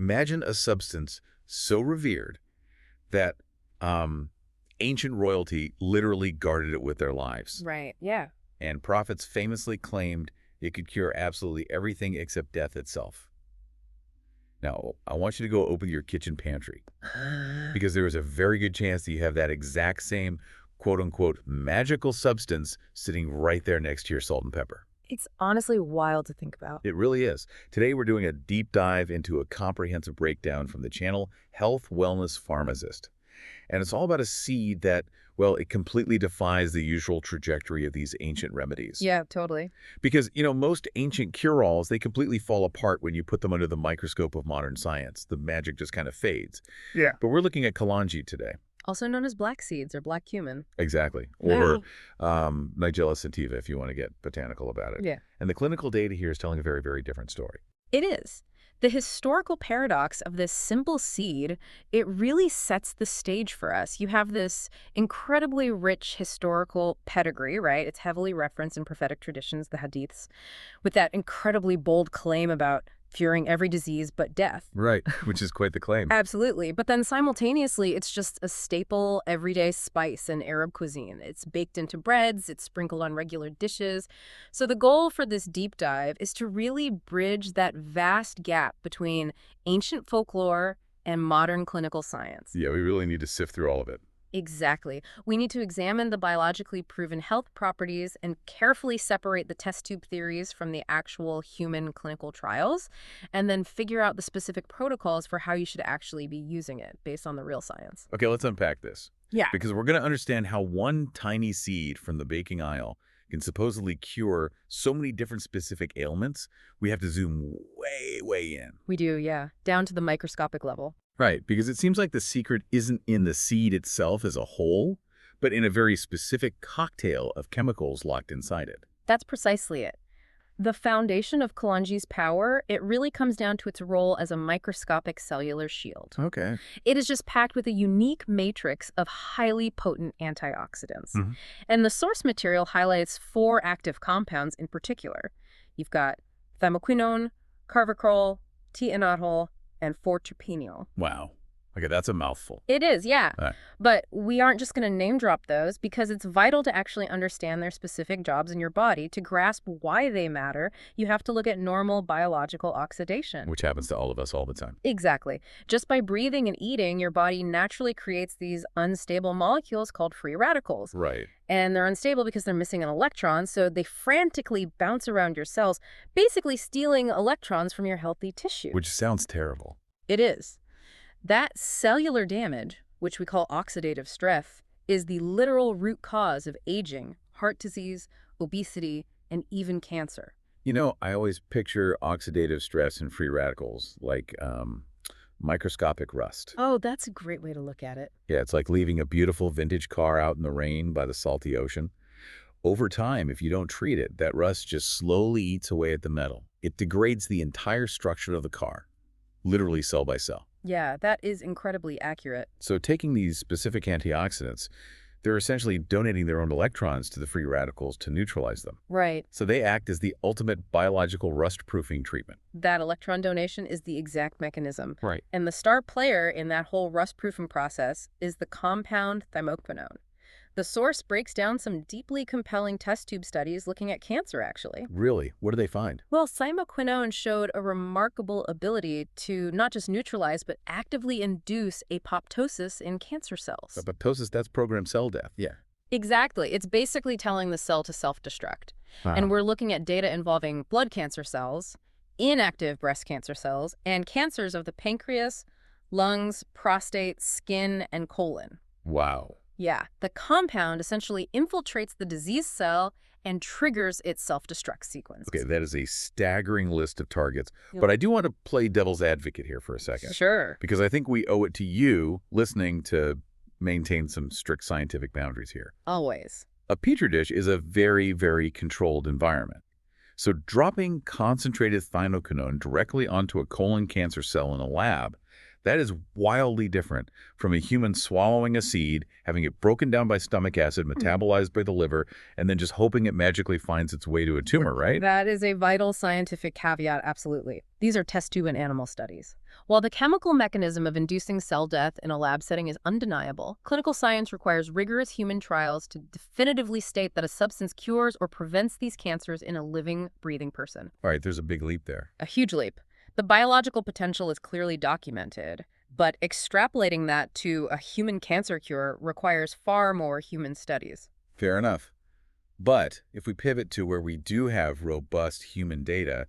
Imagine a substance so revered that ancient royalty literally guarded it with their lives. Right, yeah. And prophets famously claimed it could cure absolutely everything except death itself. Now, I want you to go open your kitchen pantry because there is a very good chance that you have that exact same quote-unquote magical substance sitting right there next to your salt and pepper. It's honestly wild to think about. It really is. Today, we're doing a deep dive into a comprehensive breakdown from the channel Health Wellness Pharmacist. And it's all about a seed that, well, it completely defies the usual trajectory of these ancient remedies. Yeah, totally. Because, most ancient cure-alls, they completely fall apart when you put them under the microscope of modern science. The magic just kind of fades. Yeah. But we're looking at Kalonji today. Also known as black seeds or black cumin. Exactly. Or Nigella sativa, if you want to get botanical about it. Yeah. And the clinical data here is telling a very, very different story. It is. The historical paradox of this simple seed, it really sets the stage for us. You have this incredibly rich historical pedigree, right? It's heavily referenced in prophetic traditions, the hadiths, with that incredibly bold claim about curing every disease but death. Right, which is quite the claim. Absolutely. But then simultaneously, it's just a staple everyday spice in Arab cuisine. It's baked into breads, it's sprinkled on regular dishes. So the goal for this deep dive is to really bridge that vast gap between ancient folklore and modern clinical science. Yeah, we really need to sift through all of it. Exactly. We need to examine the biologically proven health properties and carefully separate the test tube theories from the actual human clinical trials, and then figure out the specific protocols for how you should actually be using it based on the real science. Okay, let's unpack this. Yeah. Because we're going to understand how one tiny seed from the baking aisle can supposedly cure so many different specific ailments. We have to zoom way in. We do, yeah. Down to the microscopic level. Right, because it seems like the secret isn't in the seed itself as a whole, but in a very specific cocktail of chemicals locked inside it. That's precisely it. The foundation of Kalonji's power, it really comes down to its role as a microscopic cellular shield. Okay. It is just packed with a unique matrix of highly potent antioxidants. Mm-hmm. And the source material highlights 4 active compounds in particular. You've got thymoquinone, carvacrol, T-inositol, and 4-terpeneol. Wow. Okay, that's a mouthful. It is, yeah. All right. But we aren't just going to name drop those because it's vital to actually understand their specific jobs in your body. To grasp why they matter, you have to look at normal biological oxidation. Which happens to all of us all the time. Exactly. Just by breathing and eating, your body naturally creates these unstable molecules called free radicals. Right. And they're unstable because they're missing an electron, so they frantically bounce around your cells, basically stealing electrons from your healthy tissue. Which sounds terrible. It is. That cellular damage, which we call oxidative stress, is the literal root cause of aging, heart disease, obesity, and even cancer. I always picture oxidative stress and free radicals like microscopic rust. Oh, that's a great way to look at it. Yeah, it's like leaving a beautiful vintage car out in the rain by the salty ocean. Over time, if you don't treat it, that rust just slowly eats away at the metal. It degrades the entire structure of the car, literally cell by cell. Yeah, that is incredibly accurate. So taking these specific antioxidants, they're essentially donating their own electrons to the free radicals to neutralize them. Right. So they act as the ultimate biological rust-proofing treatment. That electron donation is the exact mechanism. Right. And the star player in that whole rust-proofing process is the compound thymoquinone. The source breaks down some deeply compelling test tube studies looking at cancer, actually. Really? What do they find? Well, thymoquinone showed a remarkable ability to not just neutralize, but actively induce apoptosis in cancer cells. Apoptosis, that's programmed cell death. Yeah. Exactly. It's basically telling the cell to self-destruct. Wow. And we're looking at data involving blood cancer cells, inactive breast cancer cells, and cancers of the pancreas, lungs, prostate, skin, and colon. Wow. Yeah, the compound essentially infiltrates the disease cell and triggers its self-destruct sequence. Okay, that is a staggering list of targets. Yep. But I do want to play devil's advocate here for a second. Sure. Because I think we owe it to you, listening, to maintain some strict scientific boundaries here. Always. A petri dish is a very, very controlled environment. So dropping concentrated thymoquinone directly onto a colon cancer cell in a lab, that is wildly different from a human swallowing a seed, having it broken down by stomach acid, metabolized by the liver, and then just hoping it magically finds its way to a tumor, right? That is a vital scientific caveat, absolutely. These are test tube and animal studies. While the chemical mechanism of inducing cell death in a lab setting is undeniable, clinical science requires rigorous human trials to definitively state that a substance cures or prevents these cancers in a living, breathing person. All right, there's a big leap there. A huge leap. The biological potential is clearly documented, but extrapolating that to a human cancer cure requires far more human studies. Fair enough. But if we pivot to where we do have robust human data,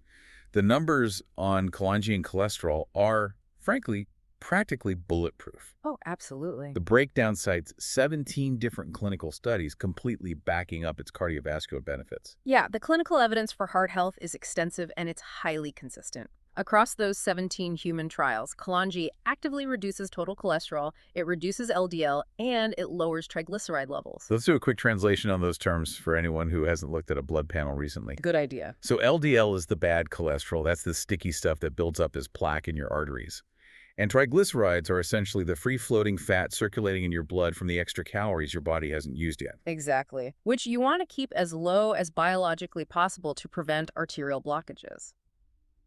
the numbers on cholesterol and cholesterol are, frankly, practically bulletproof. Oh, absolutely. The breakdown cites 17 different clinical studies completely backing up its cardiovascular benefits. Yeah, the clinical evidence for heart health is extensive and it's highly consistent. Across those 17 human trials, Kalonji actively reduces total cholesterol, it reduces LDL, and it lowers triglyceride levels. So let's do a quick translation on those terms for anyone who hasn't looked at a blood panel recently. Good idea. So LDL is the bad cholesterol. That's the sticky stuff that builds up as plaque in your arteries. And triglycerides are essentially the free-floating fat circulating in your blood from the extra calories your body hasn't used yet. Exactly. Which you want to keep as low as biologically possible to prevent arterial blockages.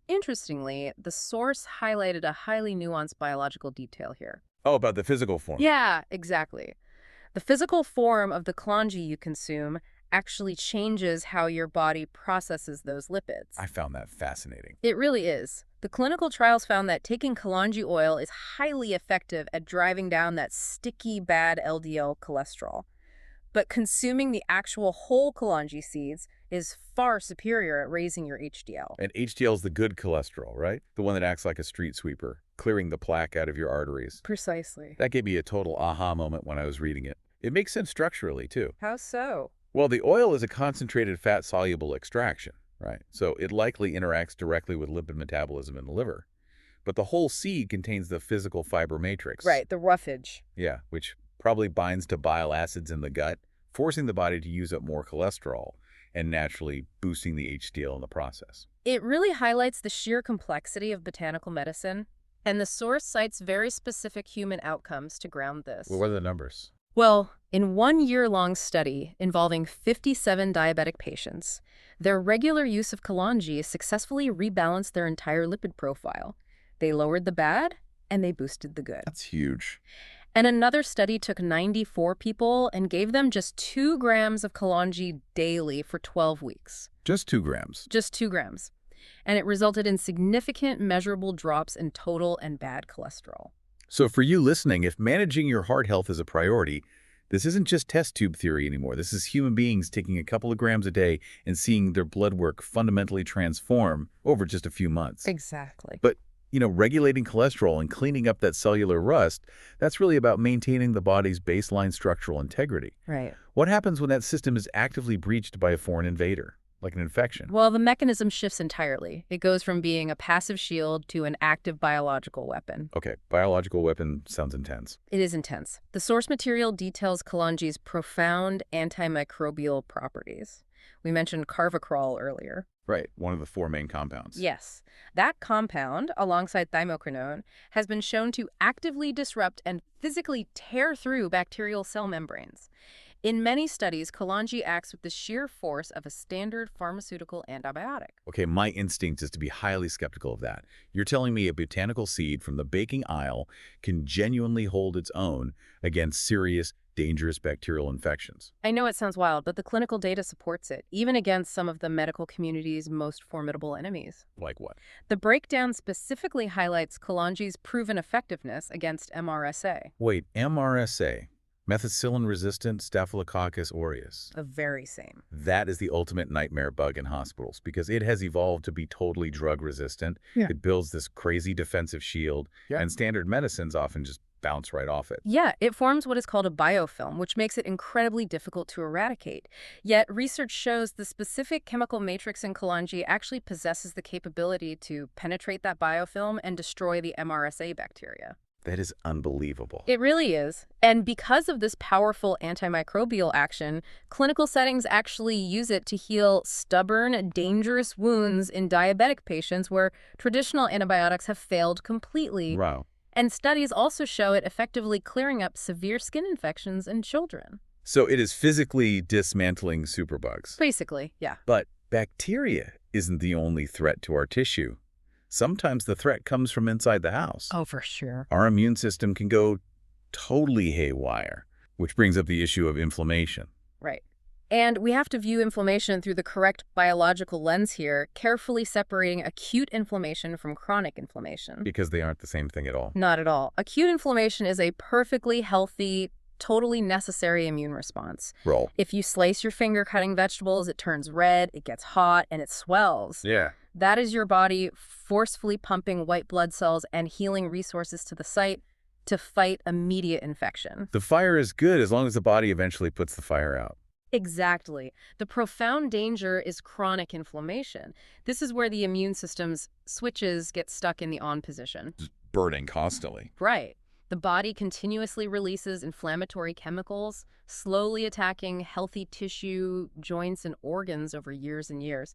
Interestingly, the source highlighted a highly nuanced biological detail here. Oh, about the physical form. Yeah, exactly. The physical form of the Kalonji you consume actually changes how your body processes those lipids. I found that fascinating. It really is. The clinical trials found that taking Kalonji oil is highly effective at driving down that sticky bad LDL cholesterol. But consuming the actual whole Kalonji seeds is far superior at raising your HDL. And HDL is the good cholesterol, right? The one that acts like a street sweeper, clearing the plaque out of your arteries. Precisely. That gave me a total aha moment when I was reading it. It makes sense structurally, too. How so? Well, the oil is a concentrated fat-soluble extraction, right? So it likely interacts directly with lipid metabolism in the liver. But the whole seed contains the physical fiber matrix. Right, the roughage. Yeah, which probably binds to bile acids in the gut, forcing the body to use up more cholesterol and naturally boosting the HDL in the process. It really highlights the sheer complexity of botanical medicine, and the source cites very specific human outcomes to ground this. Well, what are the numbers? Well, in one year-long study involving 57 diabetic patients, their regular use of Kalonji successfully rebalanced their entire lipid profile. They lowered the bad, and they boosted the good. That's huge. And another study took 94 people and gave them just 2 grams of Kalonji daily for 12 weeks. Just 2 grams. Just 2 grams. And it resulted in significant measurable drops in total and bad cholesterol. So for you listening, if managing your heart health is a priority, this isn't just test tube theory anymore. This is human beings taking a couple of grams a day and seeing their blood work fundamentally transform over just a few months. Exactly. But regulating cholesterol and cleaning up that cellular rust, that's really about maintaining the body's baseline structural integrity. Right. What happens when that system is actively breached by a foreign invader, like an infection? Well, the mechanism shifts entirely. It goes from being a passive shield to an active biological weapon. Okay, biological weapon sounds intense. It is intense. The source material details Kalonji's profound antimicrobial properties. We mentioned carvacrol earlier. Right, one of the 4 main compounds. Yes. That compound, alongside thymoquinone, has been shown to actively disrupt and physically tear through bacterial cell membranes. In many studies, Kalonji acts with the sheer force of a standard pharmaceutical antibiotic. Okay, my instinct is to be highly skeptical of that. You're telling me a botanical seed from the baking aisle can genuinely hold its own against serious, dangerous bacterial infections? I know it sounds wild, but the clinical data supports it, even against some of the medical community's most formidable enemies. Like what? The breakdown specifically highlights Kalonji's proven effectiveness against MRSA. Wait, MRSA, methicillin-resistant Staphylococcus aureus. The very same. That is the ultimate nightmare bug in hospitals because it has evolved to be totally drug-resistant. Yeah. It builds this crazy defensive shield, and standard medicines often just bounce right off it. Yeah, it forms what is called a biofilm, which makes it incredibly difficult to eradicate. Yet, research shows the specific chemical matrix in Kalonji actually possesses the capability to penetrate that biofilm and destroy the MRSA bacteria. That is unbelievable. It really is. And because of this powerful antimicrobial action, clinical settings actually use it to heal stubborn, dangerous wounds in diabetic patients where traditional antibiotics have failed completely. Wow. And studies also show it effectively clearing up severe skin infections in children. So it is physically dismantling superbugs. Basically, yeah. But bacteria isn't the only threat to our tissue. Sometimes the threat comes from inside the house. Oh, for sure. Our immune system can go totally haywire, which brings up the issue of inflammation. Right. And we have to view inflammation through the correct biological lens here, carefully separating acute inflammation from chronic inflammation. Because they aren't the same thing at all. Not at all. Acute inflammation is a perfectly healthy, totally necessary immune response. Roll. If you slice your finger cutting vegetables, it turns red, it gets hot, and it swells. Yeah. That is your body forcefully pumping white blood cells and healing resources to the site to fight immediate infection. The fire is good as long as the body eventually puts the fire out. Exactly. The profound danger is chronic inflammation. This is where the immune system's switches get stuck in the on position. Just burning constantly. Right. The body continuously releases inflammatory chemicals, slowly attacking healthy tissue, joints, and organs over years and years.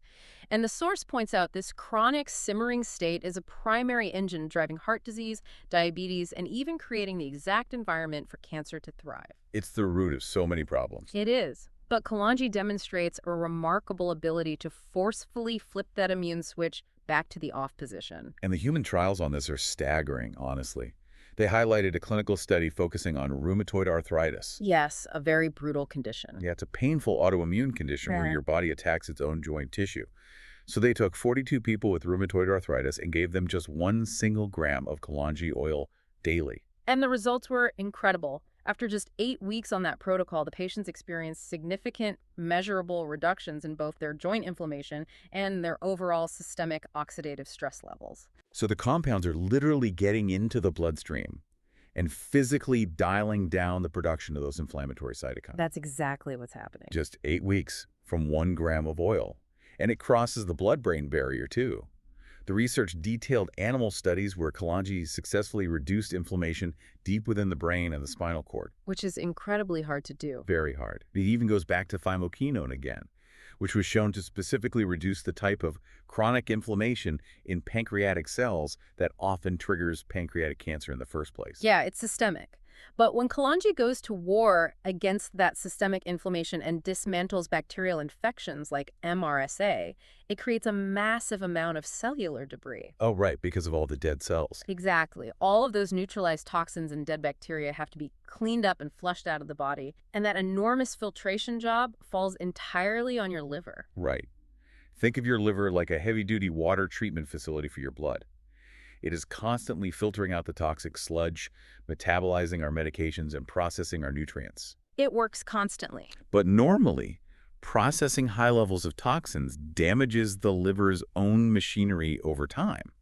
And the source points out this chronic simmering state is a primary engine driving heart disease, diabetes, and even creating the exact environment for cancer to thrive. It's the root of so many problems. It is. But Kalanji demonstrates a remarkable ability to forcefully flip that immune switch back to the off position. And the human trials on this are staggering, honestly. They highlighted a clinical study focusing on rheumatoid arthritis. Yes, a very brutal condition. Yeah, it's a painful autoimmune condition where Right. your body attacks its own joint tissue. So they took 42 people with rheumatoid arthritis and gave them just 1 single gram of Kalanji oil daily. And the results were incredible. After just 8 weeks on that protocol, the patients experienced significant, measurable reductions in both their joint inflammation and their overall systemic oxidative stress levels. So the compounds are literally getting into the bloodstream and physically dialing down the production of those inflammatory cytokines. That's exactly what's happening. Just 8 weeks from 1 gram of oil. And it crosses the blood-brain barrier, too. The research detailed animal studies where Kalanji successfully reduced inflammation deep within the brain and the spinal cord. Which is incredibly hard to do. Very hard. It even goes back to thymoquinone again, which was shown to specifically reduce the type of chronic inflammation in pancreatic cells that often triggers pancreatic cancer in the first place. Yeah, it's systemic. But when Kalanji goes to war against that systemic inflammation and dismantles bacterial infections like MRSA, it creates a massive amount of cellular debris. Oh, right, because of all the dead cells. Exactly. All of those neutralized toxins and dead bacteria have to be cleaned up and flushed out of the body. And that enormous filtration job falls entirely on your liver. Right. Think of your liver like a heavy-duty water treatment facility for your blood. It is constantly filtering out the toxic sludge, metabolizing our medications, and processing our nutrients. It works constantly. But normally, processing high levels of toxins damages the liver's own machinery over time.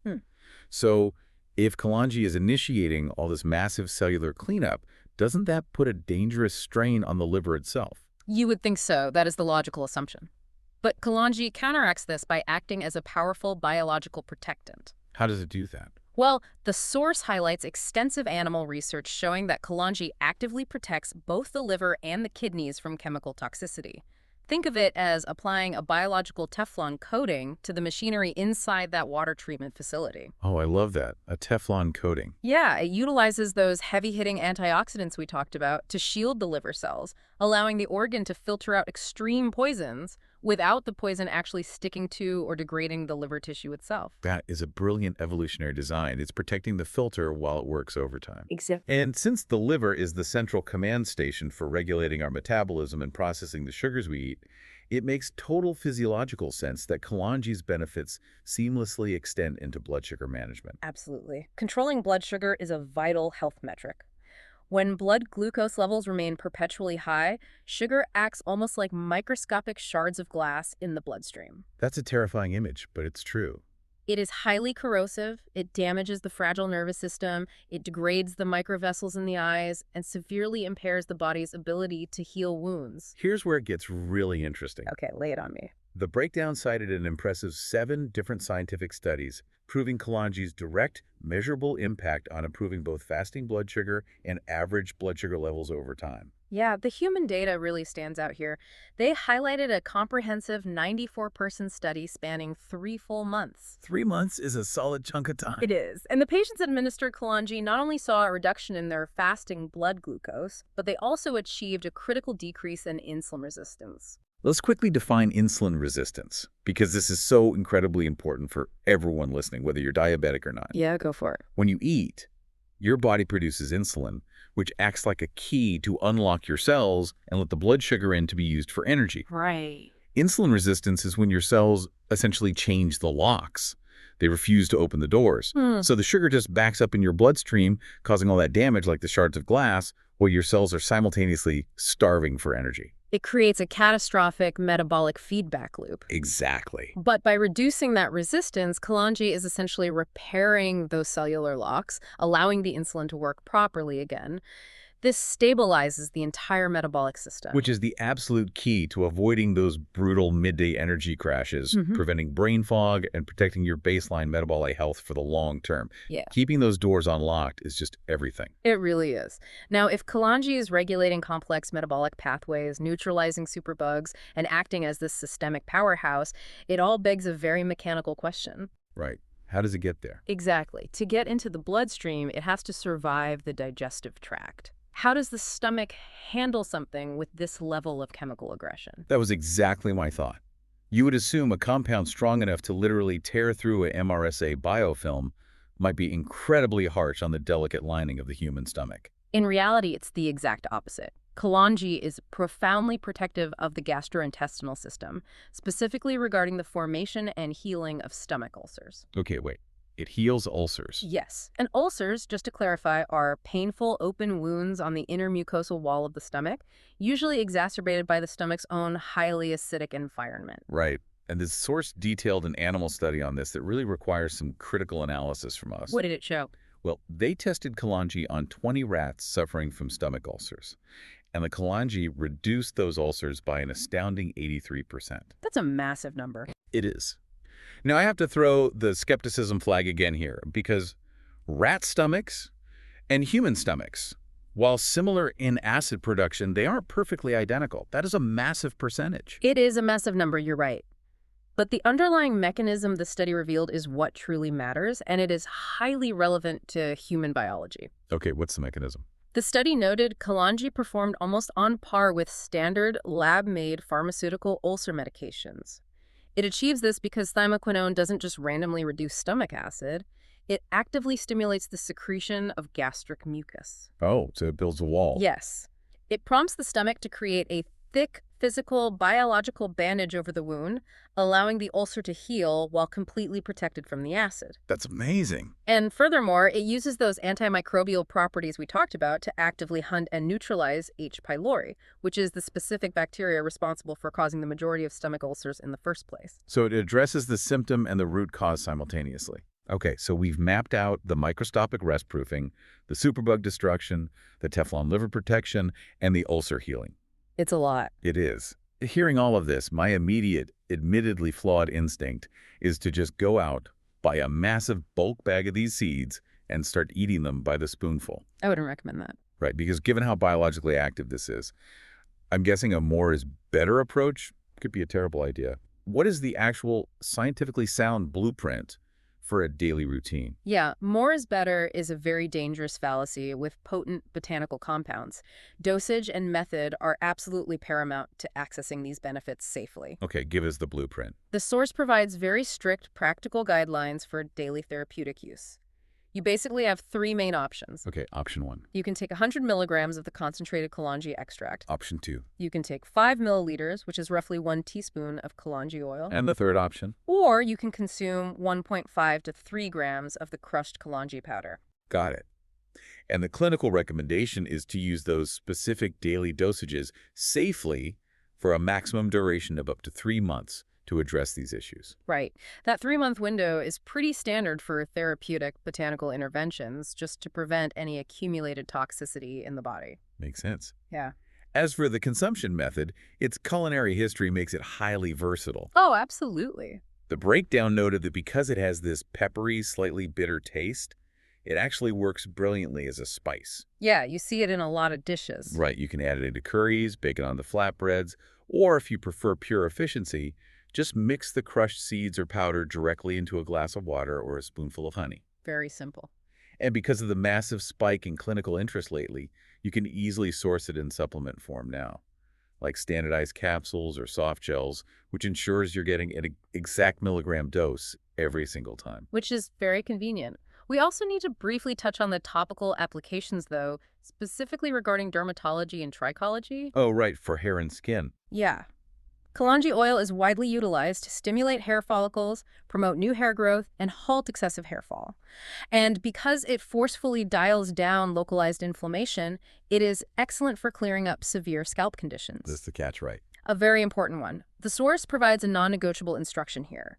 So if Kalanji is initiating all this massive cellular cleanup, doesn't that put a dangerous strain on the liver itself? You would think so. That is the logical assumption. But Kalanji counteracts this by acting as a powerful biological protectant. How does it do that? Well, the source highlights extensive animal research showing that Kalanji actively protects both the liver and the kidneys from chemical toxicity. Think of it as applying a biological Teflon coating to the machinery inside that water treatment facility. Oh, I love that. A Teflon coating. Yeah, it utilizes those heavy-hitting antioxidants we talked about to shield the liver cells, allowing the organ to filter out extreme poisons without the poison actually sticking to or degrading the liver tissue itself. That is a brilliant evolutionary design. It's protecting the filter while it works overtime. Exactly. And since the liver is the central command station for regulating our metabolism and processing the sugars we eat, it makes total physiological sense that Kalanji's benefits seamlessly extend into blood sugar management. Absolutely. Controlling blood sugar is a vital health metric. When blood glucose levels remain perpetually high, sugar acts almost like microscopic shards of glass in the bloodstream. That's a terrifying image, but it's true. It is highly corrosive, it damages the fragile nervous system, it degrades the microvessels in the eyes, and severely impairs the body's ability to heal wounds. Here's where it gets really interesting. Okay, lay it on me. The breakdown cited an impressive 7 different scientific studies proving Kalanji's direct, measurable impact on improving both fasting blood sugar and average blood sugar levels over time. Yeah, the human data really stands out here. They highlighted a comprehensive 94-person study spanning 3 full months. 3 months is a solid chunk of time. It is. And the patients administered Kalanji not only saw a reduction in their fasting blood glucose, but they also achieved a critical decrease in insulin resistance. Let's quickly define insulin resistance, because this is so incredibly important for everyone listening, whether you're diabetic or not. Yeah, go for it. When you eat, your body produces insulin, which acts like a key to unlock your cells and let the blood sugar in to be used for energy. Right. Insulin resistance is when your cells essentially change the locks. They refuse to open the doors. Hmm. So the sugar just backs up in your bloodstream, causing all that damage like the shards of glass, while your cells are simultaneously starving for energy. It creates a catastrophic metabolic feedback loop. Exactly. But by reducing that resistance, Kalanji is essentially repairing those cellular locks, allowing the insulin to work properly again. This stabilizes the entire metabolic system. Which is the absolute key to avoiding those brutal midday energy crashes, preventing brain fog, and protecting your baseline metabolic health for the long term. Yeah. Keeping those doors unlocked is just everything. It really is. Now, if Kalanji is regulating complex metabolic pathways, neutralizing superbugs, and acting as this systemic powerhouse, it all begs a very mechanical question. Right. How does it get there? Exactly. To get into the bloodstream, it has to survive the digestive tract. How does the stomach handle something with this level of chemical aggression? That was exactly my thought. You would assume a compound strong enough to literally tear through a MRSA biofilm might be incredibly harsh on the delicate lining of the human stomach. In reality, it's the exact opposite. Kalanji is profoundly protective of the gastrointestinal system, specifically regarding the formation and healing of stomach ulcers. Okay, wait. It heals ulcers. Yes, and ulcers, just to clarify, are painful open wounds on the inner mucosal wall of the stomach, usually exacerbated by the stomach's own highly acidic environment. Right. And this source detailed an animal study on this that really requires some critical analysis from us. What did it show? Well, they tested Kalanji on 20 rats suffering from stomach ulcers. And the Kalanji reduced those ulcers by an astounding 83%. That's a massive number. It is. Now, I have to throw the skepticism flag again here, because rat stomachs and human stomachs, while similar in acid production, they aren't perfectly identical. That is a massive percentage. It is a massive number, you're right. But the underlying mechanism the study revealed is what truly matters, and it is highly relevant to human biology. Okay, what's the mechanism? The study noted Kalanji performed almost on par with standard lab-made pharmaceutical ulcer medications. It achieves this because thymoquinone doesn't just randomly reduce stomach acid, it actively stimulates the secretion of gastric mucus. Oh, so it builds a wall. Yes. It prompts the stomach to create a thick, physical, biological bandage over the wound, allowing the ulcer to heal while completely protected from the acid. That's amazing. And furthermore, it uses those antimicrobial properties we talked about to actively hunt and neutralize H. pylori, which is the specific bacteria responsible for causing the majority of stomach ulcers in the first place. So it addresses the symptom and the root cause simultaneously. Okay, so we've mapped out the microscopic rest proofing, the superbug destruction, the Teflon liver protection, and the ulcer healing. It's a lot. It is. Hearing all of this, my immediate, admittedly flawed instinct is to just go out, buy a massive bulk bag of these seeds, and start eating them by the spoonful. I wouldn't recommend that. Right, because given how biologically active this is, I'm guessing a more is better approach could be a terrible idea. What is the actual scientifically sound blueprint for a daily routine? Yeah, more is better is a very dangerous fallacy with potent botanical compounds. Dosage and method are absolutely paramount to accessing these benefits safely. Okay, give us the blueprint. The source provides very strict practical guidelines for daily therapeutic use. You basically have three main options. Okay, option 1. You can take 100 milligrams of the concentrated Kalanji extract. Option 2. You can take 5 milliliters, which is roughly 1 teaspoon of Kalanji oil. And the third option? Or you can consume 1.5 to 3 grams of the crushed Kalanji powder. Got it. And the clinical recommendation is to use those specific daily dosages safely for a maximum duration of up to 3 months to address these issues. Right. That 3-month window is pretty standard for therapeutic botanical interventions, just to prevent any accumulated toxicity in the body. Makes sense. Yeah. As for the consumption method, its culinary history makes it highly versatile. Oh, absolutely. The breakdown noted that because it has this peppery, slightly bitter taste, it actually works brilliantly as a spice. Yeah, you see it in a lot of dishes. Right, you can add it into curries, bake it on the flatbreads, or if you prefer pure efficiency, just mix the crushed seeds or powder directly into a glass of water or a spoonful of honey. Very simple. And because of the massive spike in clinical interest lately, you can easily source it in supplement form now. like standardized capsules or soft gels, which ensures you're getting an exact milligram dose every single time. Which is very convenient. We also need to briefly touch on the topical applications, though, specifically regarding dermatology and trichology. Oh, right, for hair and skin. Yeah. Kalonji oil is widely utilized to stimulate hair follicles, promote new hair growth, and halt excessive hair fall. And because it forcefully dials down localized inflammation, it is excellent for clearing up severe scalp That's conditions. the catch, right? A very important one. The source provides a non-negotiable instruction here.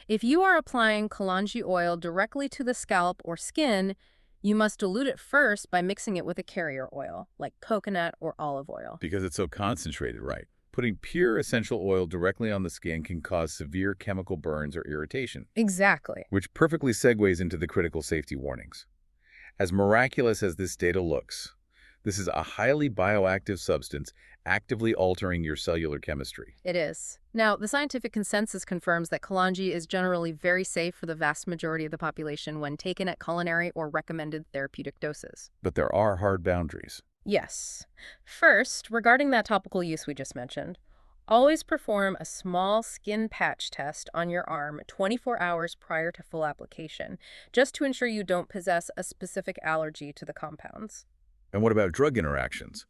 If you are applying Kalonji oil directly to the scalp or skin, you must dilute it first by mixing it with a carrier oil, like coconut or olive oil. Because it's so concentrated, right? Putting pure essential oil directly on the skin can cause severe chemical burns or irritation, Exactly. which perfectly segues into the critical safety warnings. As miraculous as this data looks, this is a highly bioactive substance actively altering your cellular chemistry. It is. Now, the scientific consensus confirms that Kalonji is generally very safe for the vast majority of the population when taken at culinary or recommended therapeutic doses. But there are hard boundaries. Yes. First, regarding that topical use we just mentioned, always perform a small skin patch test on your arm 24 hours prior to full application, just to ensure you don't possess a specific allergy to the compounds. And what about drug interactions?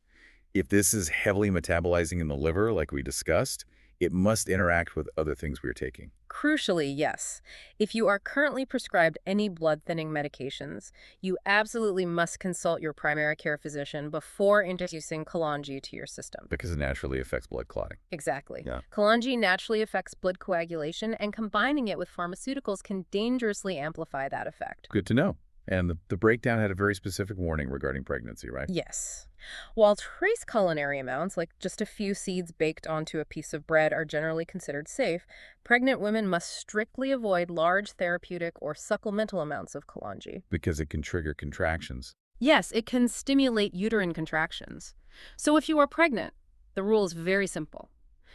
If this is heavily metabolizing in the liver, like we discussed, it must interact with other things we're taking. Crucially, yes. If you are currently prescribed any blood-thinning medications, you absolutely must consult your primary care physician before introducing Kalonji to your system. Because it naturally affects blood clotting. Exactly. Yeah. Kalonji naturally affects blood coagulation, and combining it with pharmaceuticals can dangerously amplify that effect. Good to know. And the breakdown had a very specific warning regarding pregnancy, right? Yes. While trace culinary amounts, like just a few seeds baked onto a piece of bread, are generally considered safe, pregnant women must strictly avoid large therapeutic or supplemental amounts of Kalonji. Because it can trigger contractions. Yes, it can stimulate uterine contractions. So if you are pregnant, the rule is very simple.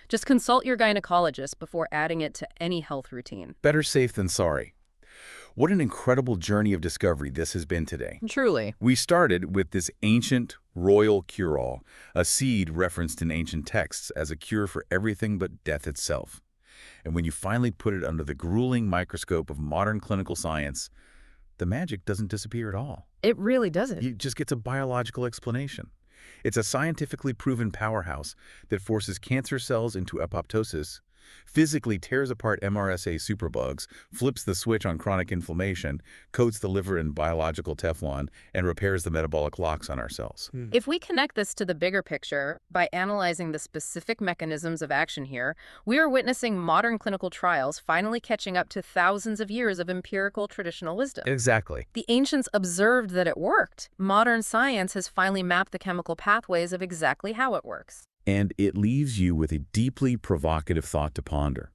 Just consult your gynecologist before adding it to any health routine. Better safe than sorry. What an incredible journey of discovery this has been today. Truly. We started with this ancient royal cure-all, a seed referenced in ancient texts as a cure for everything but death itself. And when you finally put it under the grueling microscope of modern clinical science, the magic doesn't disappear at all. It really doesn't. It just gets a biological explanation. It's a scientifically proven powerhouse that forces cancer cells into apoptosis, physically tears apart MRSA superbugs, flips the switch on chronic inflammation, coats the liver in biological Teflon, and repairs the metabolic locks on our cells. If we connect this to the bigger picture by analyzing the specific mechanisms of action here, we are witnessing modern clinical trials finally catching up to thousands of years of empirical traditional wisdom. Exactly. The ancients observed that it worked. Modern science has finally mapped the chemical pathways of exactly how it works. And it leaves you with a deeply provocative thought to ponder.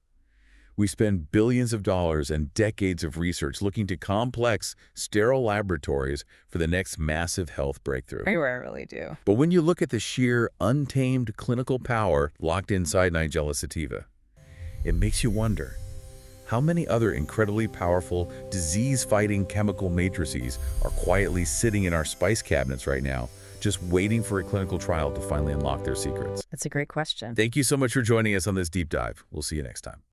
We spend billions of dollars and decades of research looking to complex, sterile laboratories for the next massive health breakthrough. We rarely do. But when you look at the sheer, untamed clinical power locked inside Nigella sativa, it makes you wonder, how many other incredibly powerful, disease-fighting chemical matrices are quietly sitting in our spice cabinets right now, just waiting for a clinical trial to finally unlock their secrets? That's a great question. Thank you so much for joining us on this deep dive. We'll see you next time.